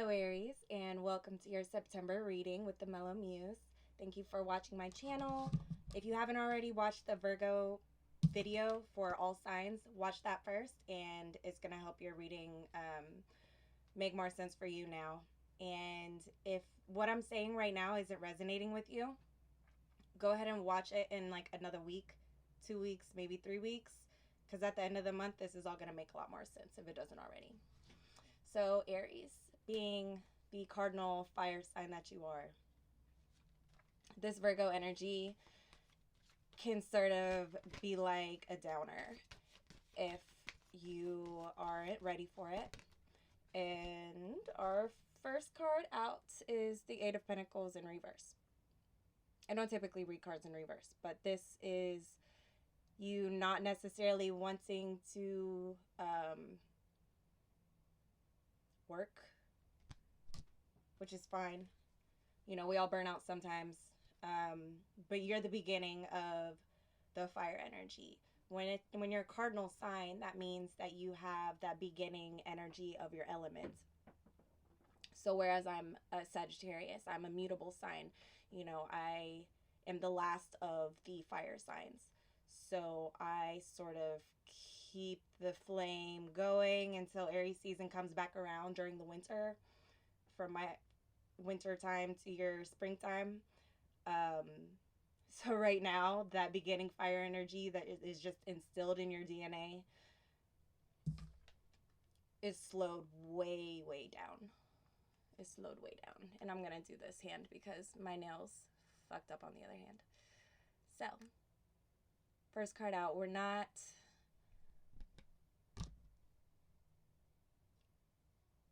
Hello, Aries, and welcome to your September reading with the Mellow Muse. Thank you for watching my channel. If you haven't already watched the Virgo video for all signs, watch that first, and it's going to help your reading make more sense for you now. And if what I'm saying right now isn't resonating with you, go ahead and watch it in like another week, 2 weeks, maybe 3 weeks, because at the end of the month, this is all going to make a lot more sense if it doesn't already. So, Aries, being the cardinal fire sign that you are, this Virgo energy can sort of be like a downer if you aren't ready for it. And our first card out is the Eight of Pentacles in reverse. I don't typically read cards in reverse, but this is you not necessarily wanting to work, which is fine. You know, we all burn out sometimes. But you're the beginning of the fire energy. When you're a cardinal sign, that means that you have that beginning energy of your element. So whereas I'm a Sagittarius, I'm a mutable sign. You know, I am the last of the fire signs. So I sort of keep the flame going until Aries season comes back around during the winter, from my winter time to your springtime. So right now, that beginning fire energy that is just instilled in your DNA is slowed way, way down. It's slowed way down. And I'm going to do this hand because my nails fucked up on the other hand. So, first card out, we're not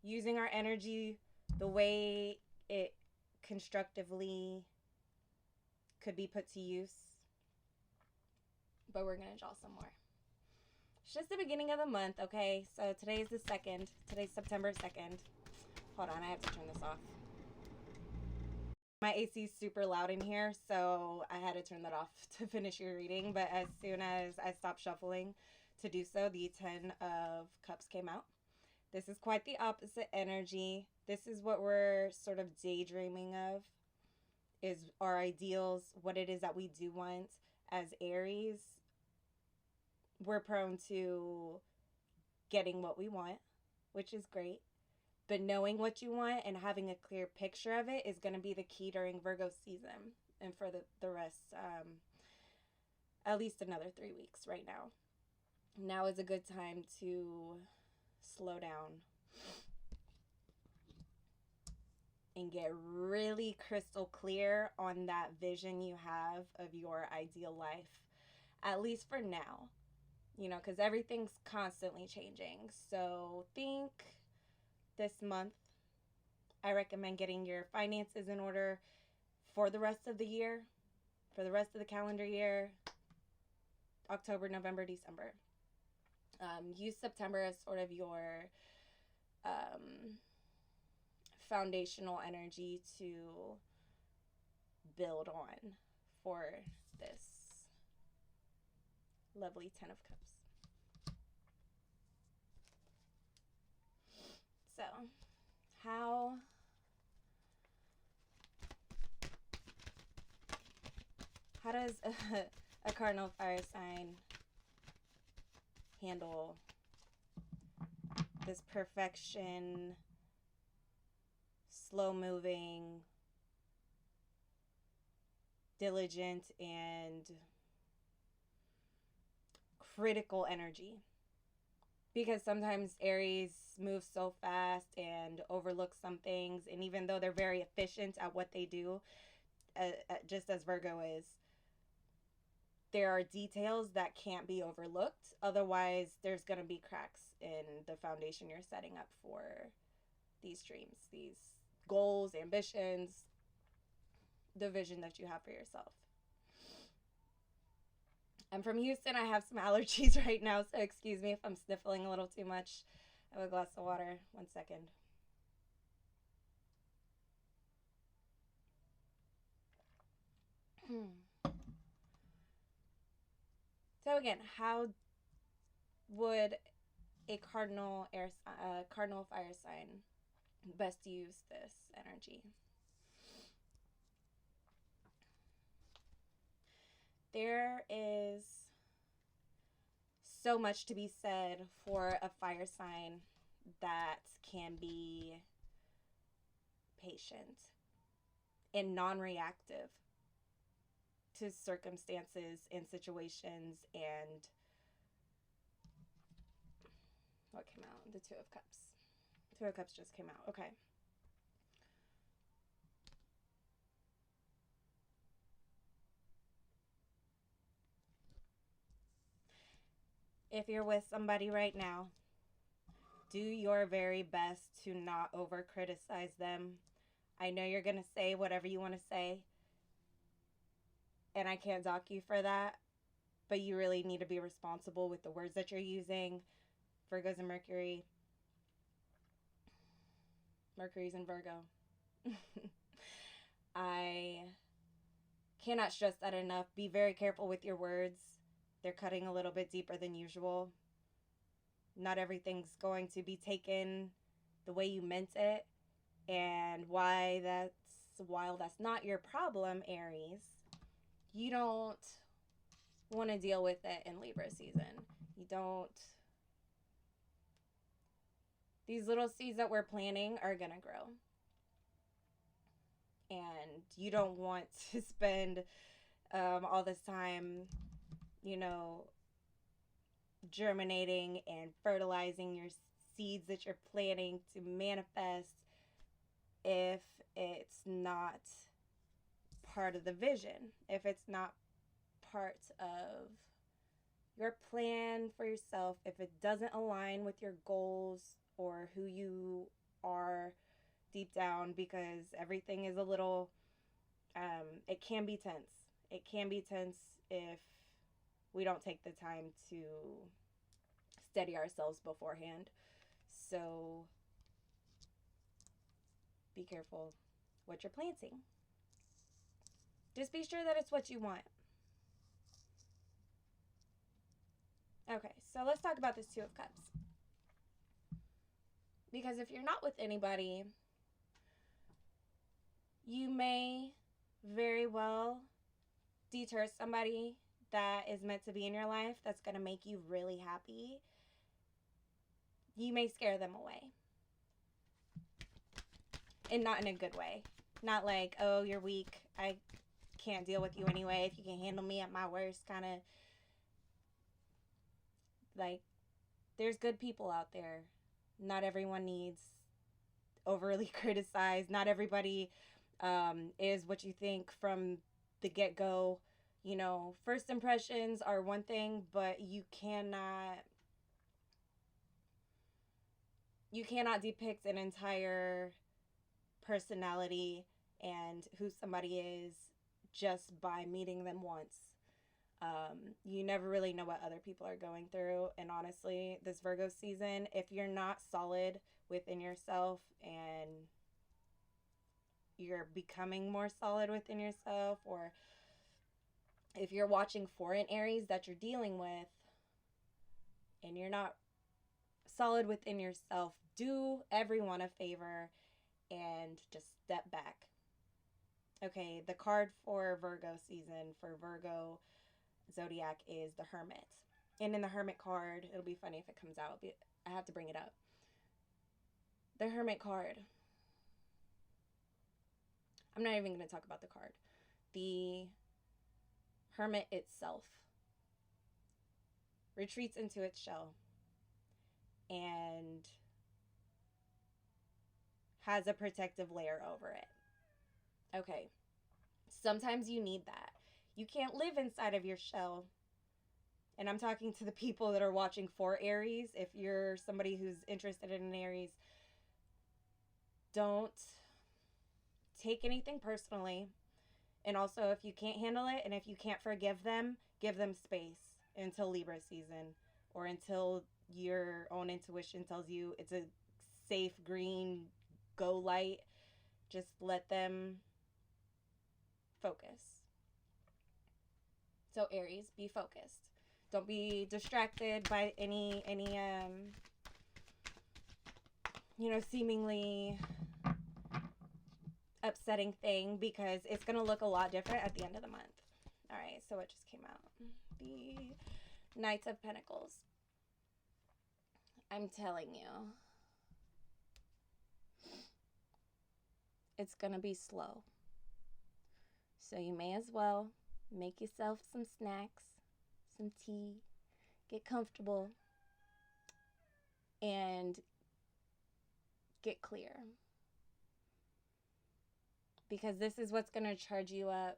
using our energy the way it constructively could be put to use, but we're gonna draw some more. It's just the beginning of the month, okay? So today's the 2nd. Today's September 2nd. Hold on, I have to turn this off. My AC is super loud in here, so I had to turn that off to finish your reading. But as soon as I stopped shuffling to do so, the 10 of Cups came out. This is quite the opposite energy. This is what we're sort of daydreaming of, is our ideals, what it is that we do want. As Aries, we're prone to getting what we want, which is great. But knowing what you want and having a clear picture of it is going to be the key during Virgo season and for the rest, at least another 3 weeks right now. Now is a good time to slow down and get really crystal clear on that vision you have of your ideal life, at least for now, you know, because everything's constantly changing. So think this month, I recommend getting your finances in order for the rest of the year, for the rest of the calendar year, October, November, December. Use September as sort of your foundational energy to build on for this lovely 10 of Cups. So, how does a cardinal fire sign handle this perfection, slow moving, diligent, and critical energy? Because sometimes Aries moves so fast and overlooks some things, and even though they're very efficient at what they do, just as Virgo is, there are details that can't be overlooked. Otherwise, there's going to be cracks in the foundation you're setting up for these dreams, these goals, ambitions, the vision that you have for yourself. I'm from Houston. I have some allergies right now, so excuse me if I'm sniffling a little too much. I have a glass of water. 1 second. So again, how would a cardinal fire sign best use this energy. There is so much to be said for a fire sign that can be patient and non-reactive to circumstances and situations. And what came out? The Two of Cups. Two of Cups just came out. Okay. If you're with somebody right now, do your very best to not over criticize them. I know you're going to say whatever you want to say, and I can't dock you for that, but you really need to be responsible with the words that you're using. Virgo's and Mercury. Mercury's in Virgo. I cannot stress that enough. Be very careful with your words. They're cutting a little bit deeper than usual. Not everything's going to be taken the way you meant it. And while that's not your problem, Aries, you don't want to deal with it in Libra season. You don't. These little seeds that we're planting are going to grow. And you don't want to spend all this time, germinating and fertilizing your seeds that you're planting to manifest if it's not part of the vision, if it's not part of your plan for yourself, if it doesn't align with your goals or who you are deep down, because everything is a little, it can be tense. It can be tense if we don't take the time to steady ourselves beforehand. So be careful what you're planting. Just be sure that it's what you want. Okay, so let's talk about this Two of Cups. Because if you're not with anybody, you may very well deter somebody that is meant to be in your life that's going to make you really happy. You may scare them away. And not in a good way. Not like, oh, you're weak. I can't deal with you anyway. If you can handle me at my worst, kind of. Like, there's good people out there. Not everyone needs overly criticized. Not everybody is what you think from the get-go. First impressions are one thing, but you cannot depict an entire personality and who somebody is just by meeting them once. You never really know what other people are going through. And honestly, this Virgo season, if you're not solid within yourself and you're becoming more solid within yourself, or if you're watching for an Aries that you're dealing with and you're not solid within yourself, do everyone a favor and just step back. Okay, the card for Virgo season, for Virgo zodiac, is the Hermit. And in the Hermit card, it'll be funny if it comes out. I have to bring it up. The Hermit card. I'm not even going to talk about the card. The Hermit itself retreats into its shell and has a protective layer over it. Okay. Sometimes you need that. You can't live inside of your shell. And I'm talking to the people that are watching for Aries. If you're somebody who's interested in an Aries, don't take anything personally. And also, if you can't handle it and if you can't forgive them, give them space until Libra season, or until your own intuition tells you it's a safe green go light. Just let them focus. So Aries, be focused. Don't be distracted by any seemingly upsetting thing, because it's going to look a lot different at the end of the month. All right, so what just came out? The Knights of Pentacles. I'm telling you, it's going to be slow. So you may as well make yourself some snacks, some tea, get comfortable, and get clear. Because this is what's going to charge you up.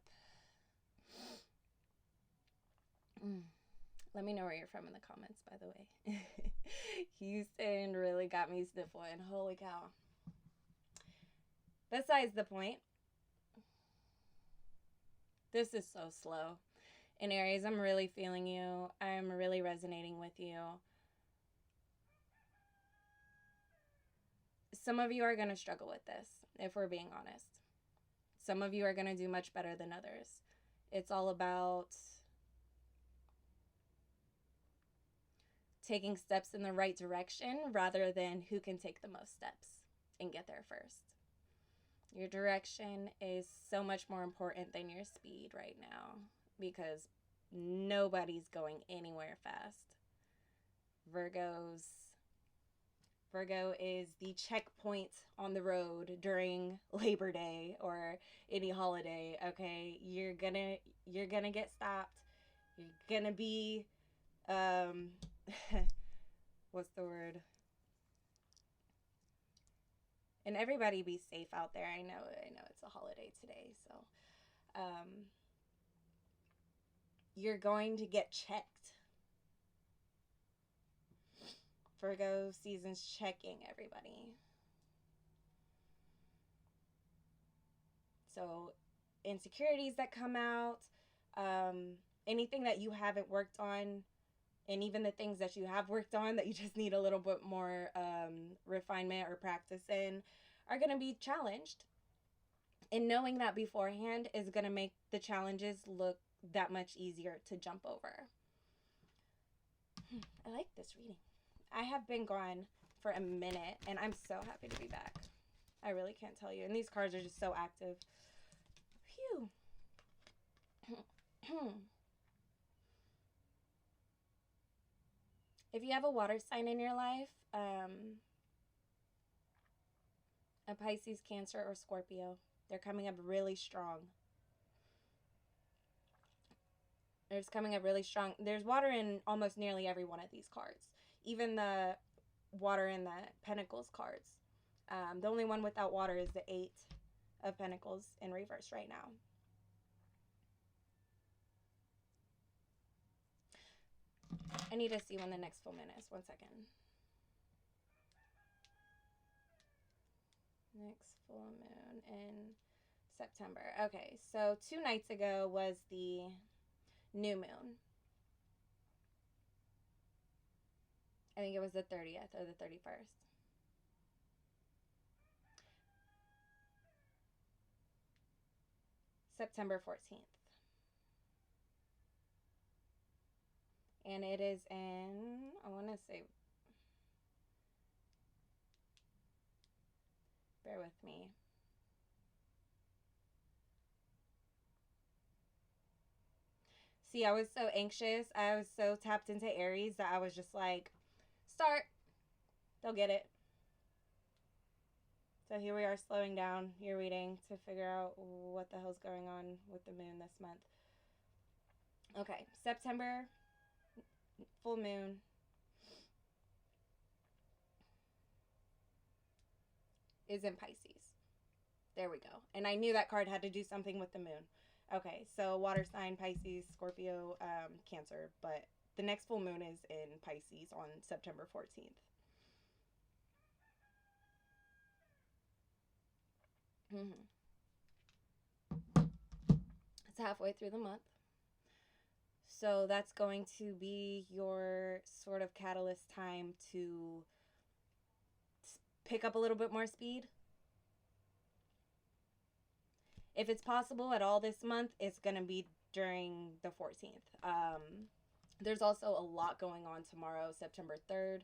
Let me know where you're from in the comments, by the way. Houston really got me sniffling. Holy cow. Besides the point, this is so slow. In Aries, I'm really feeling you. I'm really resonating with you. Some of you are going to struggle with this, if we're being honest. Some of you are going to do much better than others. It's all about taking steps in the right direction rather than who can take the most steps and get there first. Your direction is so much more important than your speed right now, because nobody's going anywhere fast. Virgo is the checkpoint on the road during Labor Day or any holiday, okay? You're gonna get stopped. You're gonna be what's the word? And everybody be safe out there. I know it's a holiday today, so you're going to get checked. Virgo season's checking everybody. So insecurities that come out, anything that you haven't worked on, and even the things that you have worked on that you just need a little bit more refinement or practice in, are going to be challenged. And knowing that beforehand is going to make the challenges look that much easier to jump over. I like this reading. I have been gone for a minute, and I'm so happy to be back. I really can't tell you. And these cards are just so active. Phew. If you have a water sign in your life, a Pisces, Cancer, or Scorpio, they're coming up really strong. It's coming up really strong. There's water in almost nearly every one of these cards. Even the water in the Pentacles cards. The only one without water is the 8 of Pentacles in reverse right now. I need to see when the next full moon is. 1 second. Next full moon in September. Okay, so 2 nights ago was the new moon. I think it was the 30th or the 31st. September 14th. And it is in, I want to say, bear with me. See, I was so anxious. I was so tapped into Aries that I was just like, start. They'll get it. So here we are slowing down your reading to figure out what the hell's going on with the moon this month. Okay, September, full moon. Is in Pisces. There we go. And I knew that card had to do something with the moon. Okay, so water sign, Pisces, Scorpio, Cancer. But the next full moon is in Pisces on September 14th. It's halfway through the month. So that's going to be your sort of catalyst time to pick up a little bit more speed. If it's possible at all this month, it's going to be during the 14th. There's also a lot going on tomorrow, September 3rd.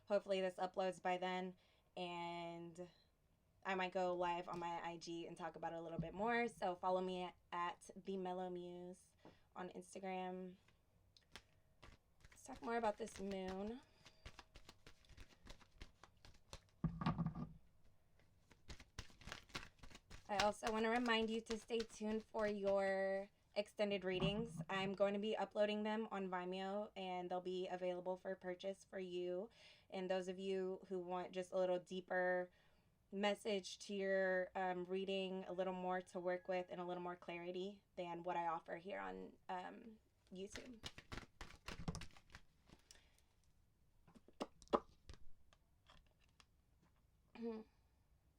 Hopefully this uploads by then. and I might go live on my IG and talk about it a little bit more. So follow me at the Mellow Muse on Instagram. Let's talk more about this moon. I also want to remind you to stay tuned for your extended readings. I'm going to be uploading them on Vimeo, and they'll be available for purchase for you. And those of you who want just a little deeper message to your reading, a little more to work with, and a little more clarity than what I offer here on YouTube.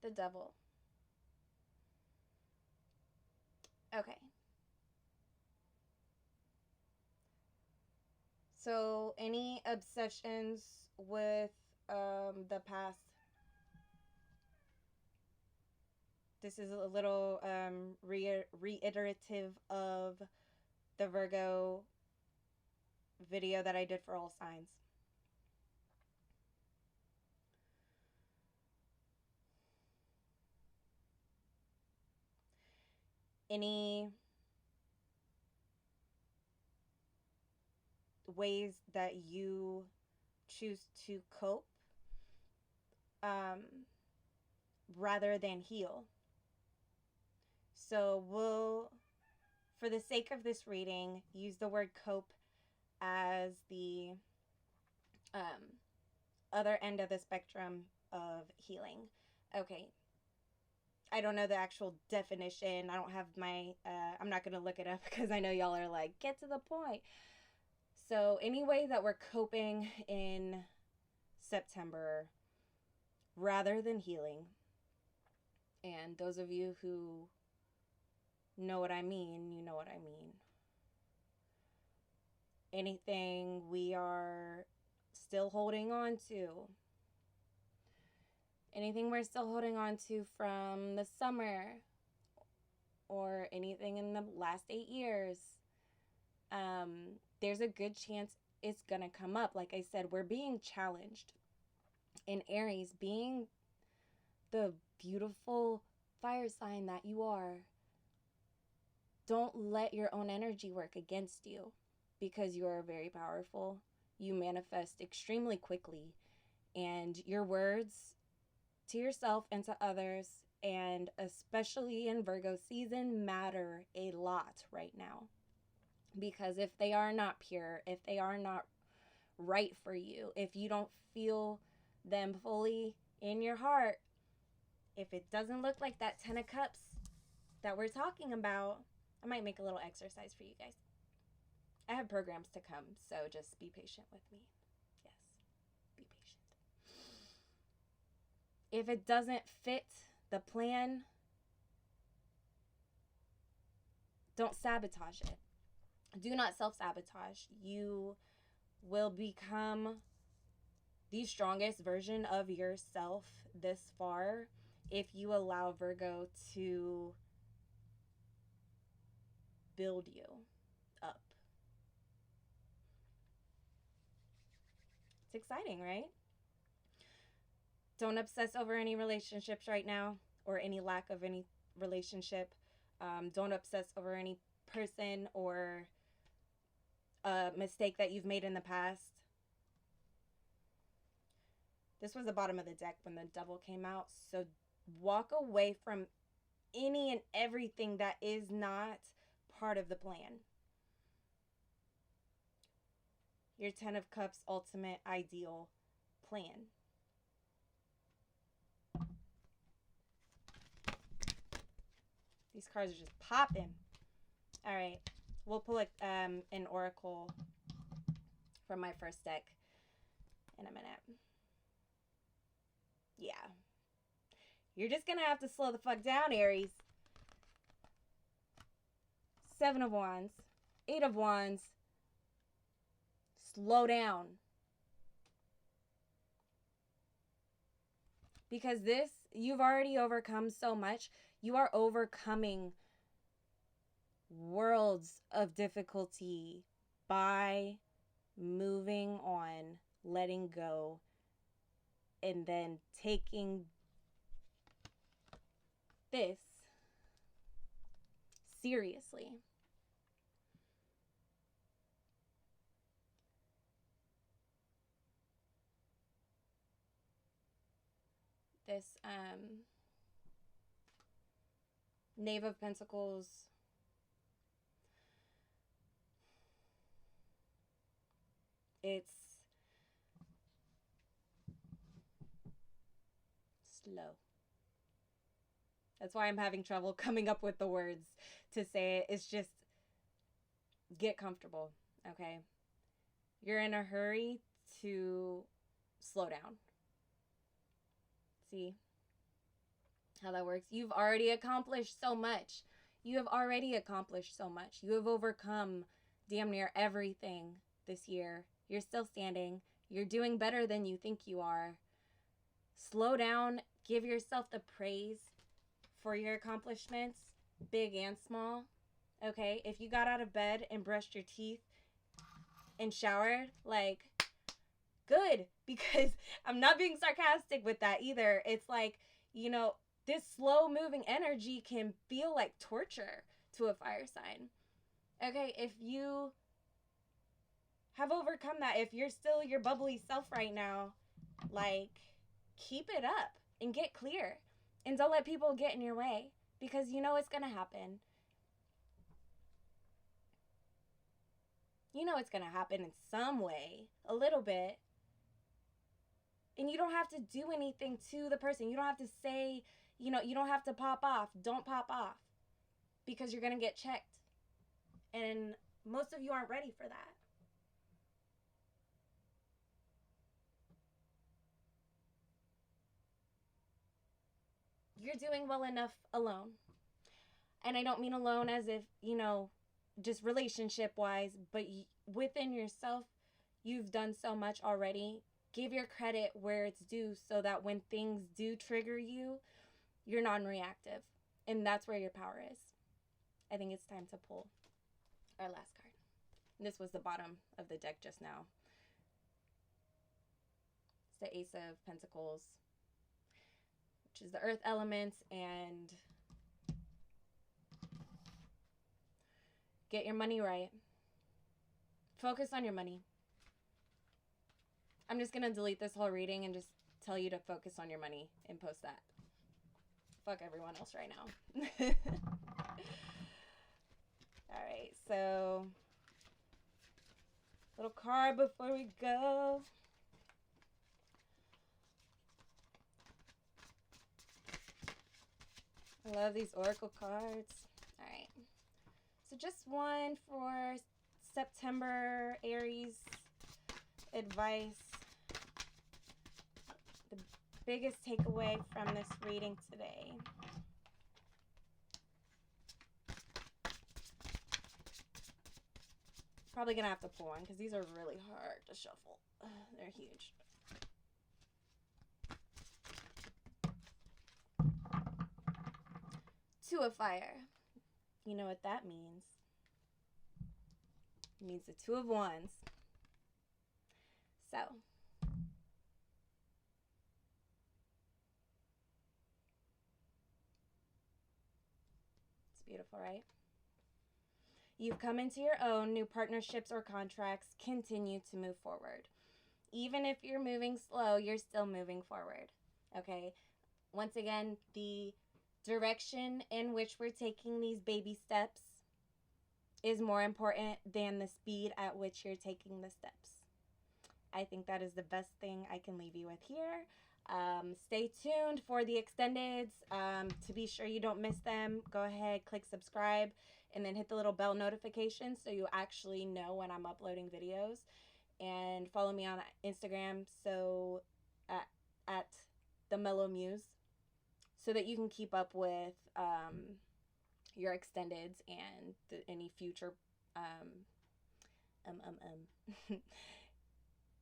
The Devil. Okay. So, any obsessions with the past? This is a little reiterative of the Virgo video that I did for all signs. Any ways that you choose to cope rather than heal. So we'll, for the sake of this reading, use the word cope as the other end of the spectrum of healing. Okay. I don't know the actual definition. I don't have my, I'm not going to look it up because I know y'all are like, get to the point. So any way that we're coping in September rather than healing. And those of you who know what I mean, you know what I mean. Anything we are still holding on to. Anything we're still holding on to from the summer or anything in the last 8 years. There's a good chance it's going to come up. Like I said, we're being challenged. In Aries, being the beautiful fire sign that you are, don't let your own energy work against you because you are very powerful. You manifest extremely quickly, and your words to yourself and to others, and especially in Virgo season, matter a lot right now. Because if they are not pure, if they are not right for you, if you don't feel them fully in your heart, if it doesn't look like that 10 of Cups that we're talking about, I might make a little exercise for you guys. I have programs to come, so just be patient with me. Yes, be patient. If it doesn't fit the plan, don't sabotage it. Do not self-sabotage. You will become the strongest version of yourself this far if you allow Virgo to build you up. It's exciting, right? Don't obsess over any relationships right now or any lack of any relationship. Don't obsess over any person or a mistake that you've made in the past. This was the bottom of the deck when the Devil came out. So walk away from any and everything that is not part of the plan. Your 10 of Cups ultimate ideal plan. These cards are just popping. All right. We'll pull an oracle from my first deck in a minute. Yeah. You're just going to have to slow the fuck down, Aries. 7 of Wands. 8 of Wands. Slow down. Because this, you've already overcome so much. You are overcoming worlds of difficulty by moving on, letting go, and then taking this seriously. This Knave of Pentacles, it's slow. That's why I'm having trouble coming up with the words to say it. It's just get comfortable, okay? You're in a hurry to slow down. See how that works? You've already accomplished so much. You have already accomplished so much. You have overcome damn near everything this year. You're still standing. You're doing better than you think you are. Slow down. Give yourself the praise for your accomplishments, big and small. Okay? If you got out of bed and brushed your teeth and showered, like, good. Because I'm not being sarcastic with that either. It's like, you know, this slow moving energy can feel like torture to a fire sign. Okay, if you have overcome that, if you're still your bubbly self right now, like, keep it up and get clear. And don't let people get in your way, because you know it's going to happen. You know it's going to happen in some way, a little bit. And you don't have to do anything to the person. You don't have to say, you don't have to pop off. Don't pop off, because you're going to get checked. And most of you aren't ready for that. You're doing well enough alone. And I don't mean alone as if, just relationship wise, but within yourself, you've done so much already. Give your credit where it's due, so that when things do trigger you, you're non-reactive. And that's where your power is. I think it's time to pull our last card. This was the bottom of the deck just now. It's the Ace of Pentacles, which is the earth element, and get your money right. Focus on your money. I'm just going to delete this whole reading and just tell you to focus on your money and post that. Fuck everyone else right now. All right, so little card before we go. I love these oracle cards. All right. So just one for September Aries advice. The biggest takeaway from this reading today. Probably going to have to pull one because these are really hard to shuffle. They're huge. Two of Fire. You know what that means. It means the Two of Wands. So, it's beautiful, right? You've come into your own. New partnerships or contracts continue to move forward. Even if you're moving slow, you're still moving forward. Okay? Once again, the direction in which we're taking these baby steps is more important than the speed at which you're taking the steps. I think that is the best thing I can leave you with here. Stay tuned for the extendeds. To be sure you don't miss them, go ahead, click subscribe, and then hit the little bell notification so you actually know when I'm uploading videos. And follow me on Instagram, so at the Mellow Muse, so that you can keep up with your extendeds and any future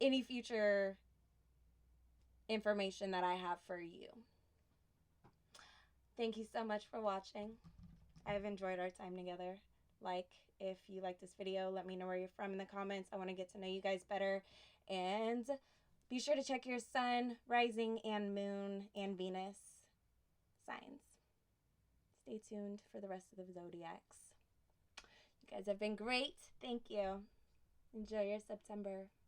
any future information that I have for you. Thank you so much for watching. I've enjoyed our time together. If you like this video, let me know where you're from in the comments. I want to get to know you guys better. And Be sure to check your sun, rising, and moon, and Venus signs. Stay tuned for the rest of the zodiacs. You guys have been great. Thank you. Enjoy your September.